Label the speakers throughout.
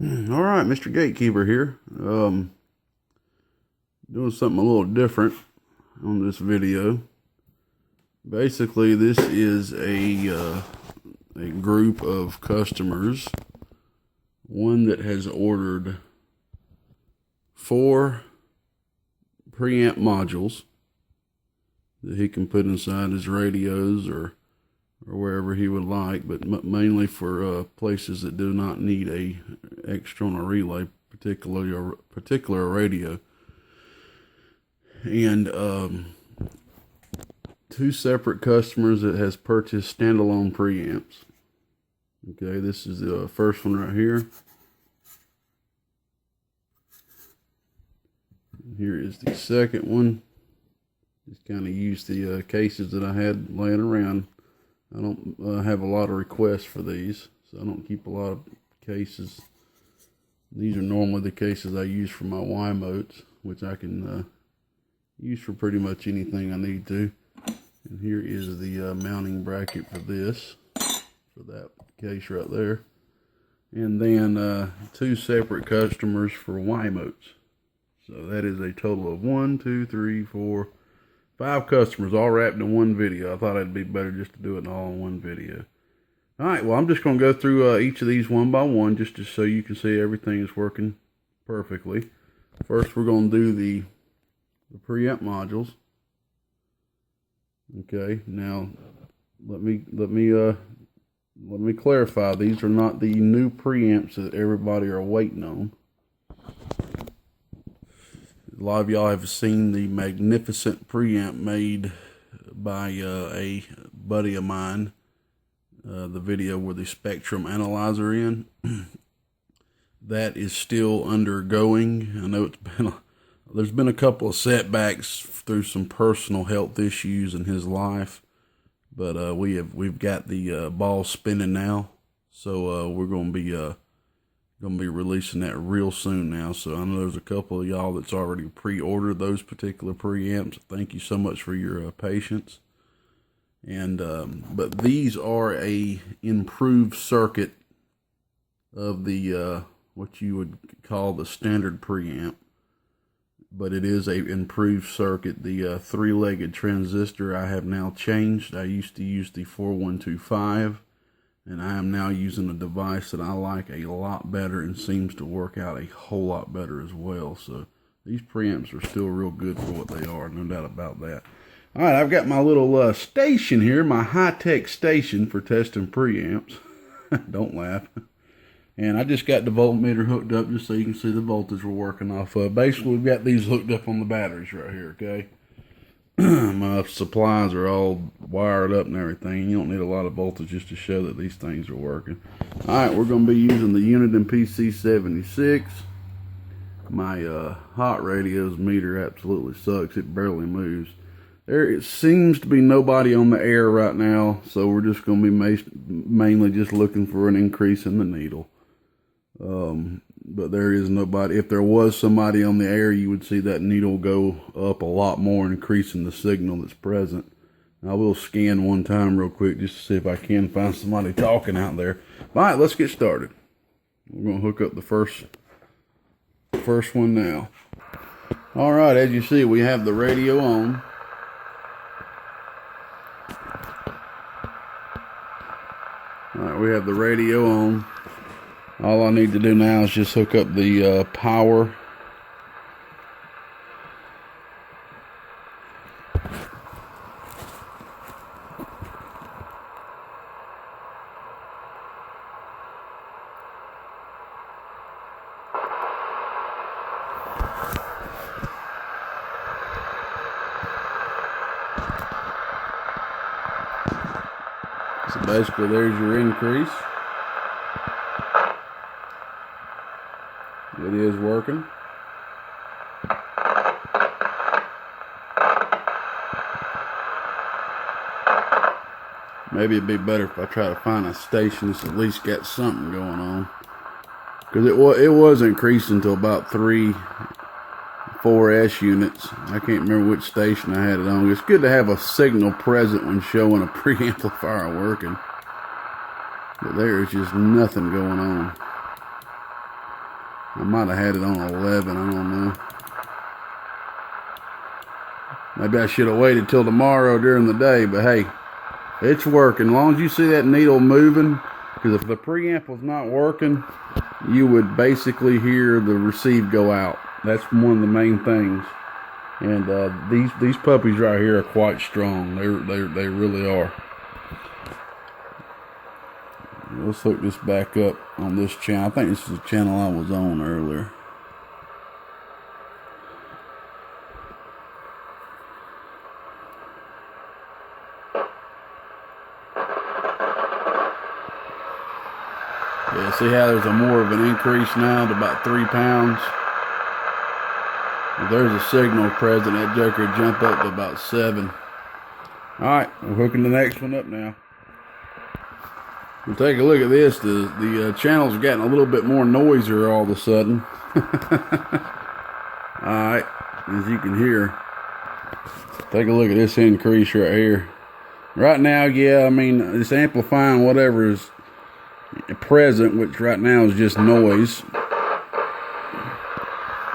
Speaker 1: All right, Mr. Gatekeeper here. Doing something a little different on this video. Basically, this is a group of customers. One that has ordered 4 preamp modules that he can put inside his radios or wherever he would like, but mainly for places that do not need a external relay, particularly a particular radio. And 2 separate customers that has purchased stand-alone preamps. Okay, this is the first one right here. Here is the second one. Just kind of used the cases that I had laying around. I don't have a lot of requests for these, so I don't keep a lot of cases. These are normally the cases I use for my wiMOTEs, which I can use for pretty much anything I need to. And here is the mounting bracket for this, for that case right there. And then 2 separate customers for wiMOTEs. So that is a total of 1, 2, 3, 4, 5 customers all wrapped in one video. I thought it'd be better just to do it all in one video. Alright, well, I'm just going to go through each of these one by one just so you can see everything is working perfectly. First, we're going to do the preamp modules. Okay, now let me clarify. These are not the new preamps that everybody are waiting on. A lot of y'all have seen the magnificent preamp made by a buddy of mine, the video with the spectrum analyzer in. That is still undergoing. I know there's been a couple of setbacks through some personal health issues in his life, but we've got the ball spinning now, so we're going to be releasing that real soon now. So I know there's a couple of y'all that's already pre-ordered those particular preamps. Thank you so much for your patience. And but these are a improved circuit of the what you would call the standard preamp, but it is a improved circuit. The 3-legged transistor I have now changed. I used to use the 4125. And I am now using a device that I like a lot better and seems to work out a whole lot better as well. So these preamps are still real good for what they are, no doubt about that. All right, I've got my little station here, my high-tech station for testing preamps. Don't laugh. And I just got the voltmeter hooked up just so you can see the voltage we're working off of. Basically, we've got these hooked up on the batteries right here, okay? My supplies are all wired up and everything. You don't need a lot of voltage just to show that these things are working. Alright, we're going to be using the Uniden PC76. My hot radio's meter absolutely sucks. It barely moves. It seems to be nobody on the air right now, so we're just going to be mainly just looking for an increase in the needle. But there is nobody. If there was somebody on the air, you would see that needle go up a lot more, increasing the signal that's present. I will scan one time real quick just to see if I can find somebody talking out there. All right, let's get started. We're going to hook up the first one now. All right, as you see, we have the radio on. All right, we have the radio on. All I need to do now is just hook up the power. So basically there's your increase. It is working. Maybe it'd be better if I try to find a station that's at least got something going on. Because it was increasing to about 3, 4S units. I can't remember which station I had it on. It's good to have a signal present when showing a preamplifier working. But there is just nothing going on. I might have had it on 11, I don't know. Maybe I should have waited till tomorrow during the day, but hey, it's working. As long as you see that needle moving, because if the preamp was not working, you would basically hear the receive go out. That's one of the main things. And these puppies right here are quite strong. They really are. Let's hook this back up on this channel. I think this is the channel I was on earlier. Yeah, see how there's a more of an increase now to about 3 pounds. If there's a signal present, that joker would jump up to about 7. Alright, we're hooking the next one up now. We'll take a look at this. The channel's gotten a little bit more noisier all of a sudden. Alright, as you can hear. Take a look at this increase right here. Right now, yeah, I mean, it's amplifying whatever is present, which right now is just noise.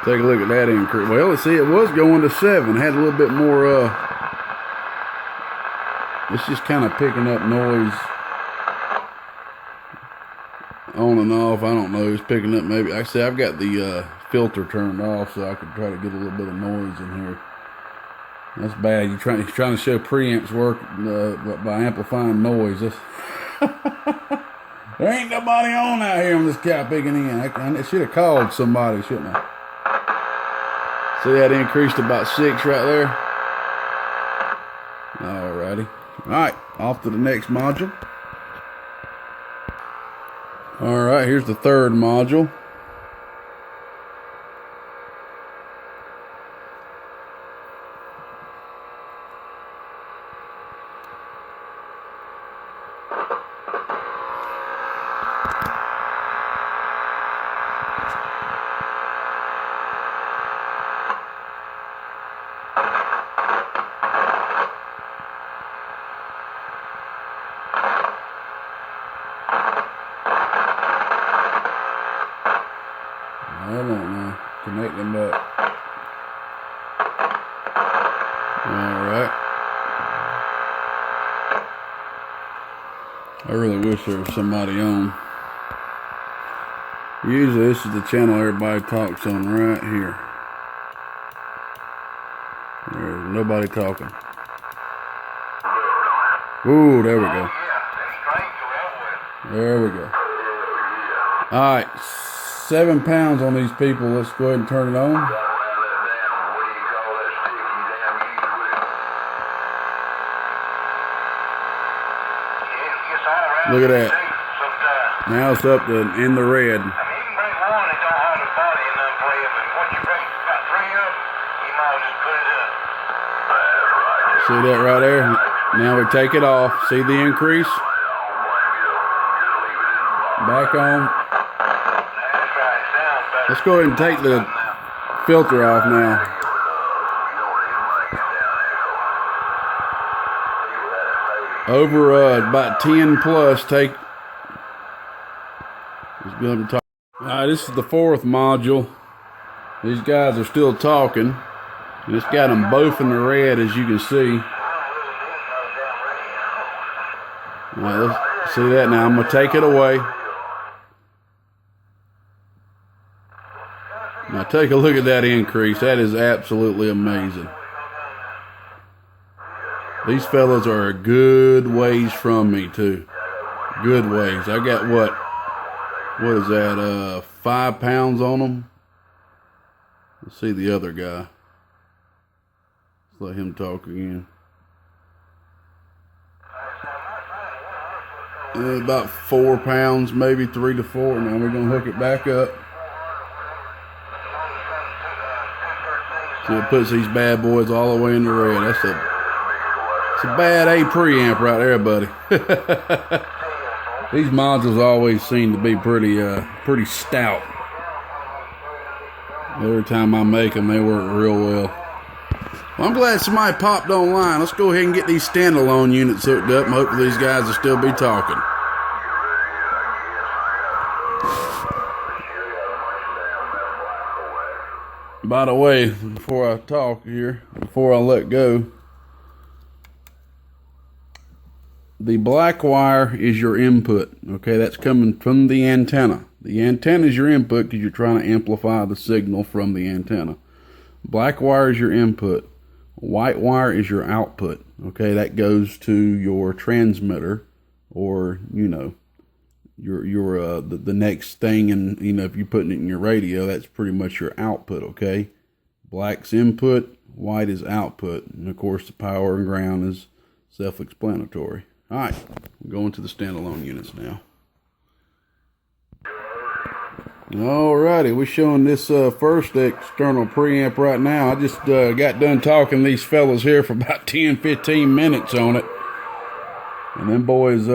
Speaker 1: Take a look at that increase. Well, let's see, it was going to 7. It had a little bit more, it's just kind of picking up noise on and off. I don't know, it's picking up maybe. Like I say, I've got the filter turned off so I could try to get a little bit of noise in here. That's bad. You're trying to show preamps work by amplifying noise. There ain't nobody on out here on this cow picking in. I should have called somebody, shouldn't I? See that increased to about 6 right there? Alrighty. Alright, off to the next module. Alright, here's the third module. I don't know. Connect them up. Alright. I really wish there was somebody on. Usually this is the channel everybody talks on right here. There's nobody talking. Ooh, there we go. There we go. Alright. 7 pounds on these people. Let's go ahead and turn it on. Look at that. Now it's up to in the red. See that right there? Now we take it off. See the increase? Back on. Let's go ahead and take the filter off now. Over about 10 plus, take. Alright, this is the fourth module. These guys are still talking. And it's got them both in the red, as you can see. Alright, let's see that now. I'm going to take it away. Now take a look at that increase. That is absolutely amazing. These fellas are a good ways from me too. Good ways. I got what is that, 5 pounds on them? Let's see the other guy. Let's let him talk again. About 4 pounds, maybe 3 to 4. Now we're gonna hook it back up. So it puts these bad boys all the way in the red. It's a bad A preamp right there, buddy. These modules always seem to be pretty stout. Every time I make them, they work real well. Well, I'm glad somebody popped online. Let's go ahead and get these stand-alone units hooked up, and hopefully these guys will still be talking. By the way, before I talk here, before I let go, the black wire is your input. Okay, that's coming from the antenna. The antenna is your input because you're trying to amplify the signal from the antenna. Black wire is your input. White wire is your output. Okay, that goes to your transmitter, or you know, your the next thing, and you know, if you're putting it in your radio, that's pretty much your output. Okay, black's input, white is output, and of course the power and ground is self-explanatory. All right, we're going to the standalone units now. Alrighty, we're showing this first external preamp right now. I just got done talking to these fellas here for about 10-15 minutes on it, and them boys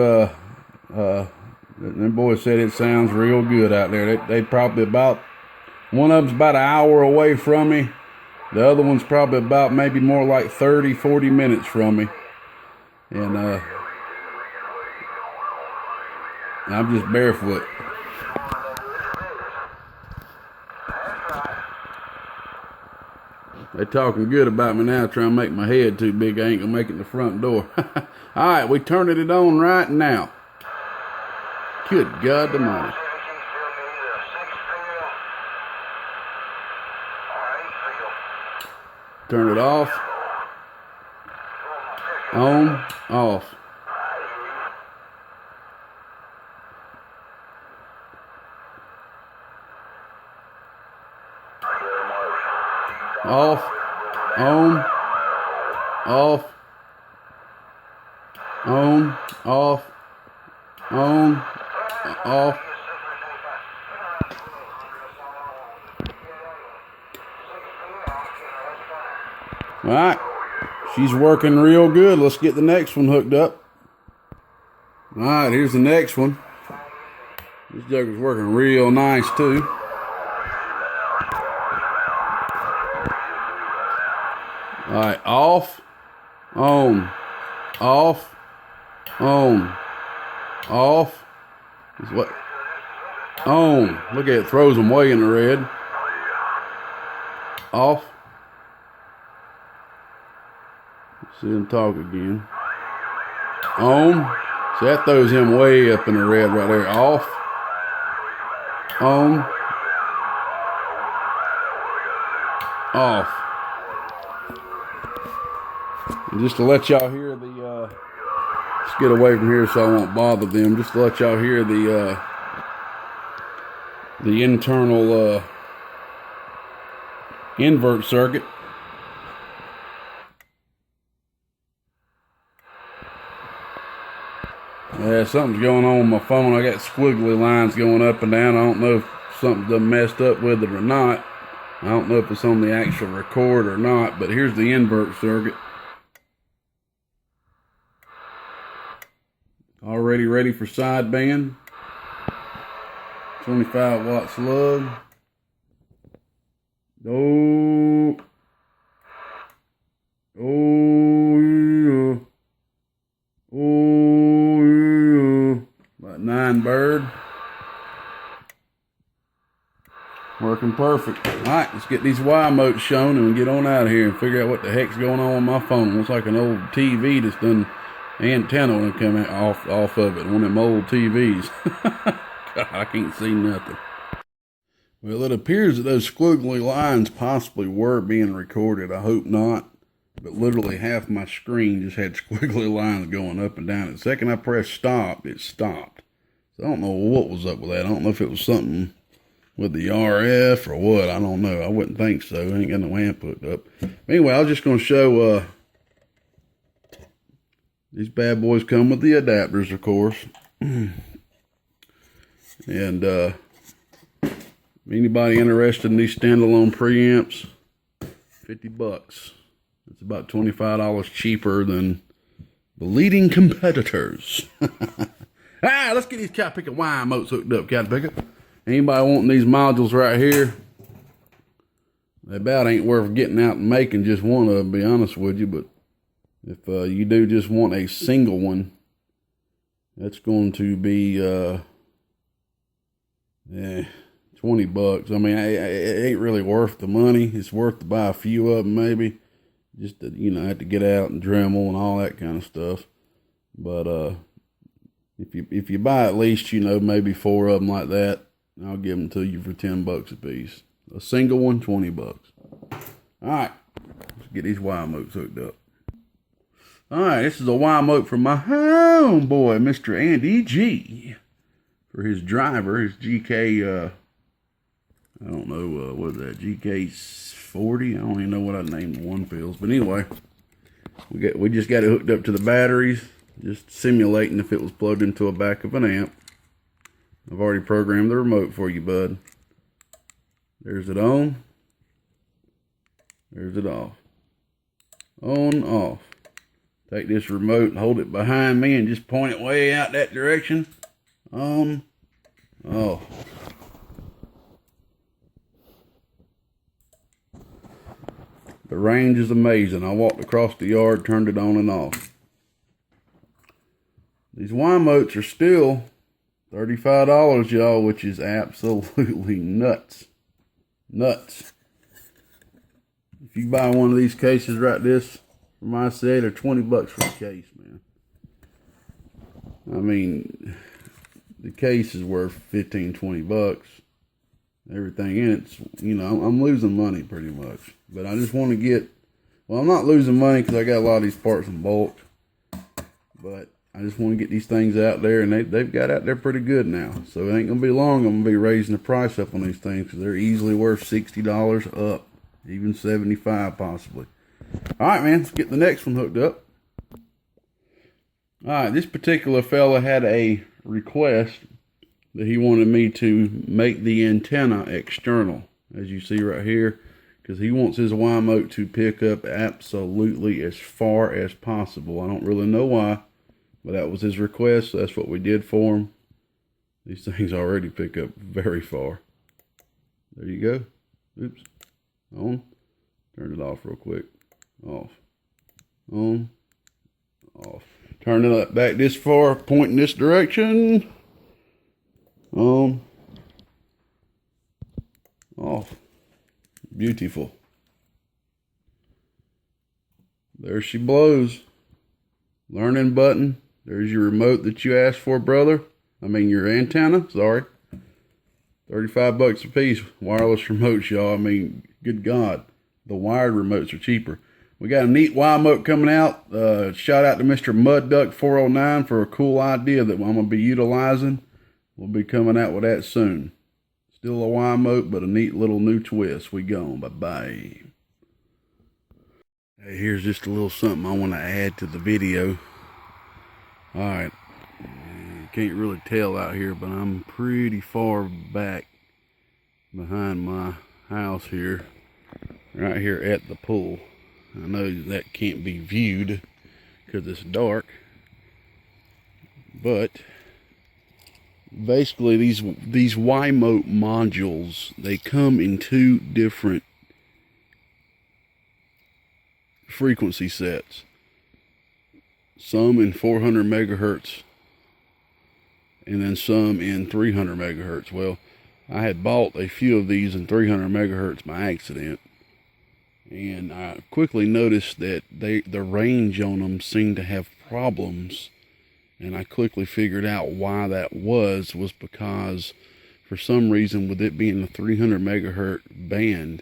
Speaker 1: said it sounds real good out there. They probably about, one of them's about an hour away from me. The other one's probably about maybe more like 30-40 minutes from me, and I'm just barefoot. They talking good about me now, trying to make my head too big. I ain't gonna make it in the front door. All right, we turning it on right now. Good God Almighty. Turn it off. On, off. Off, on, off, on, off, on, off. All right, she's working real good. Let's get the next one hooked up. All right, here's the next one. This joker's working real nice too. All right, off, on, off, on, off. Is what? On. Look at it, throws them way in the red. Off. Let's see him talk again. On. See, that throws him way up in the red right there. Off. On. Off. And just to let y'all hear the, let's get away from here so I won't bother them. Just to let y'all hear the internal invert circuit. Yeah, something's going on with my phone. I got squiggly lines going up and down. I don't know if something's done messed up with it or not. I don't know if it's on the actual record or not, but here's the invert circuit. Already ready for sideband. 25 watt slug. Oh. Oh yeah. Oh yeah. About 9 bird. Working perfect. Alright, let's get these wiMOTEs shown and get on out of here and figure out what the heck's going on with my phone. Looks like an old TV that's done antenna when it come off of it. One of them old TVs. God, I can't see nothing. Well, it appears that those squiggly lines possibly were being recorded. I hope not. But literally half my screen just had squiggly lines going up and down. The second I pressed stop, it stopped. So I don't know what was up with that. I don't know if it was something with the RF or what. I don't know. I wouldn't think so. I ain't got no amp hooked up. Anyway, I was just going to show these bad boys come with the adapters, of course. And anybody interested in these standalone preamps, $50. It's about $25 cheaper than the leading competitors. Let's get these cat picker wiMOTEs hooked up, cat picker. Anybody wanting these modules right here? They about ain't worth getting out and making just one of them, to be honest with you. But if you do just want a single one, that's going to be 20 bucks. I mean, it ain't really worth the money. It's worth to buy a few of them maybe. Just to, you know, have to get out and Dremel and all that kind of stuff. But if you buy at least, you know, maybe 4 of them like that, I'll give them to you for 10 bucks a piece. A single one, 20 bucks. All right, let's get these wiMOTEs hooked up. All right, this is a wiMOTE from my homeboy, Mr. Andy G. For his driver, his GK, I don't know, what is that, GK40? I don't even know what I named the one fills. But anyway, we just got it hooked up to the batteries, just simulating if it was plugged into a back of an amp. I've already programmed the remote for you, bud. There's it on. There's it off. On, off. Take this remote and hold it behind me and just point it way out that direction. On, off. The range is amazing. I walked across the yard, turned it on and off. These wiMOTEs are still $35, y'all, which is absolutely nuts. Nuts. If you buy one of these cases right this, from my set, they're 20 bucks for the case, man. I mean, the case is worth 15, 20 bucks. Everything in it's, you know, I'm losing money pretty much. But I just want to get, well, I'm not losing money because I got a lot of these parts in bulk. But I just want to get these things out there, and they've got out there pretty good now. So it ain't going to be long. I'm going to be raising the price up on these things because they're easily worth $60 up. Even 75 possibly. Alright, man, let's get the next one hooked up. Alright, this particular fella had a request that he wanted me to make the antenna external, as you see right here, because he wants his wiMOTE to pick up absolutely as far as possible. I don't really know why, but that was his request, so that's what we did for him. These things already pick up very far. There you go. Oops. On. Turn it off real quick. Off. On. Off. Turn it up back this far, point in this direction. On. Off. Beautiful. There she blows. Learning button. There's your remote that you asked for, brother. I mean your antenna, sorry. 35 bucks a piece. Wireless remotes, y'all. I mean, good God. The wired remotes are cheaper. We got a neat wiMOTE coming out. Shout out to Mr. MudDuck409 for a cool idea that I'm going to be utilizing. We'll be coming out with that soon. Still a wiMOTE, but a neat little new twist. We gone. Bye-bye. Hey, here's just a little something I want to add to the video. Alright. You can't really tell out here, but I'm pretty far back behind my house here. Right here at the pool. I know that can't be viewed because it's dark, but basically these wiMOTE modules, they come in 2 different frequency sets. Some in 400 megahertz and then some in 300 megahertz. Well, I had bought a few of these in 300 megahertz by accident. And I quickly noticed that the range on them seemed to have problems. And I quickly figured out why that was because for some reason, with it being a 300 megahertz band,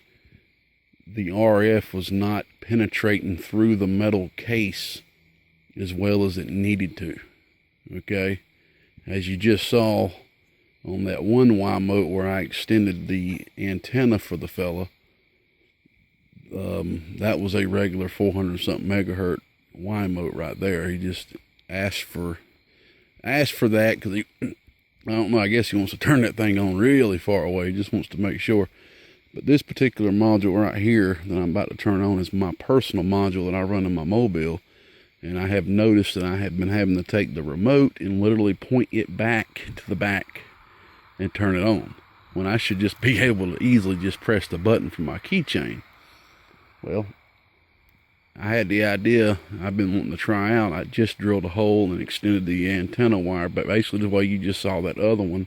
Speaker 1: the RF was not penetrating through the metal case as well as it needed to. Okay? As you just saw on that one wiMOTE where I extended the antenna for the fella, that was a regular 400 something megahertz wiMOTE right there. He just asked for that because he, I don't know, I guess he wants to turn that thing on really far away. He just wants to make sure. But this particular module right here that I'm about to turn on is my personal module that I run in my mobile. And I have noticed that I have been having to take the remote and literally point it back to the back and turn it on, when I should just be able to easily just press the button from my keychain. Well, I had the idea I've been wanting to try out. I just drilled a hole and extended the antenna wire, but basically the way you just saw that other one.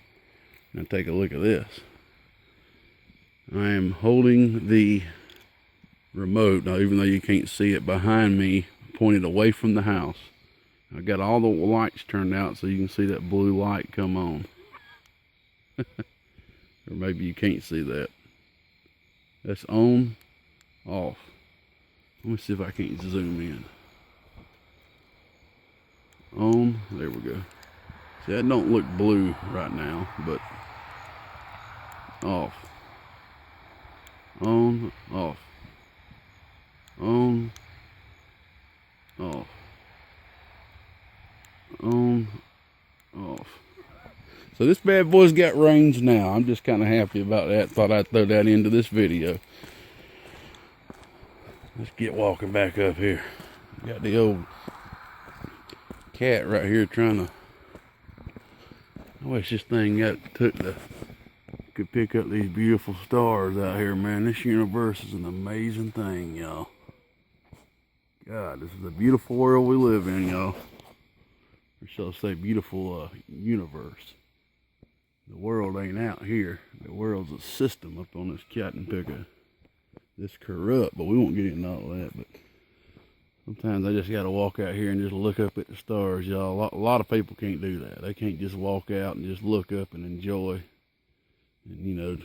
Speaker 1: Now take a look at this. I am holding the remote, now even though you can't see it behind me, pointed away from the house. I got all the lights turned out so you can see that blue light come on. Or maybe you can't see that. That's on, off. Let me see if I can't zoom in. On, there we go. See, that don't look blue right now, but off. On, off. On, off. On, off. So this bad boy's got range now. I'm just kind of happy about that. Thought I'd throw that into this video. Let's get walking back up here. Got the old cat right here trying to. I wish this thing could pick up these beautiful stars out here, man. This universe is an amazing thing, y'all. God, this is a beautiful world we live in, y'all. Or shall I say beautiful universe. The world ain't out here. The world's a system up on this cotton picker. This corrupt, but we won't get into all that. But sometimes I just got to walk out here and just look up at the stars, y'all. A lot of people can't do that. They can't just walk out and just look up and enjoy. And, you know,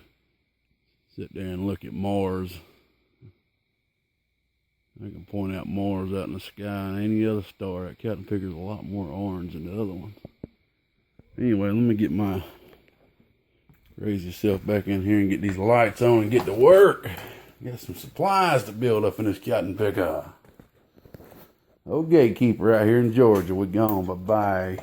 Speaker 1: sit there and look at Mars. I can point out Mars out in the sky and any other star. That cotton picker's a lot more orange than the other one. Anyway, let me get my crazy self back in here and get these lights on and get to work. Got some supplies to build up in this cotton picker. Old gatekeeper out here in Georgia. We gone. Bye-bye.